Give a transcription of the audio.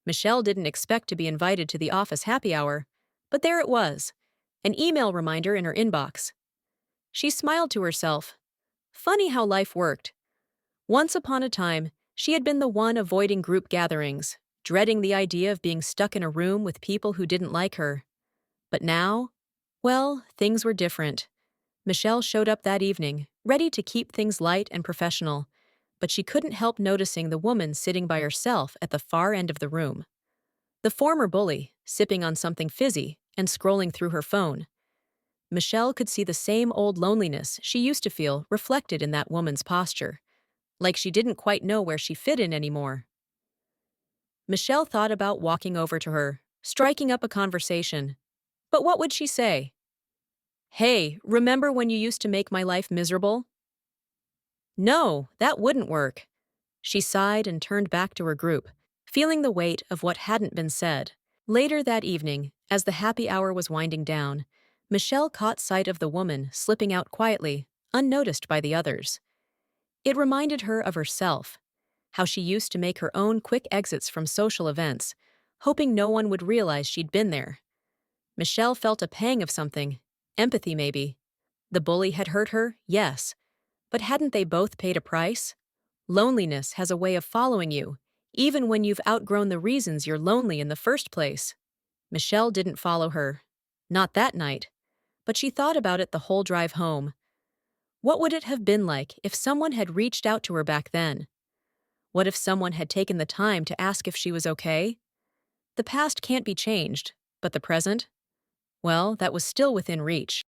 Michelle didn't expect to be invited to the office happy hour, but there it was, an email reminder in her inbox. She smiled to herself. Funny how life worked. Once upon a time, she had been the one avoiding group gatherings, dreading the idea of being stuck in a room with people who didn't like her. But now, well, things were different. Michelle showed up that evening, ready to keep things light and professional, but she couldn't help noticing the woman sitting by herself at the far end of the room. The former bully, sipping on something fizzy and scrolling through her phone. Michelle could see the same old loneliness she used to feel reflected in that woman's posture, like she didn't quite know where she fit in anymore. Michelle thought about walking over to her, striking up a conversation. But what would she say? Hey, remember when you used to make my life miserable? No, that wouldn't work. She sighed and turned back to her group, feeling the weight of what hadn't been said. Later that evening, as the happy hour was winding down, Michelle caught sight of the woman slipping out quietly, unnoticed by the others. It reminded her of herself, how she used to make her own quick exits from social events, hoping no one would realize she'd been there. Michelle felt a pang of something, empathy maybe. The bully had hurt her, yes, but hadn't they both paid a price? Loneliness has a way of following you, even when you've outgrown the reasons you're lonely in the first place. Michelle didn't follow her. Not that night. But she thought about it the whole drive home. What would it have been like if someone had reached out to her back then? What if someone had taken the time to ask if she was okay? The past can't be changed, but the present? Well, that was still within reach.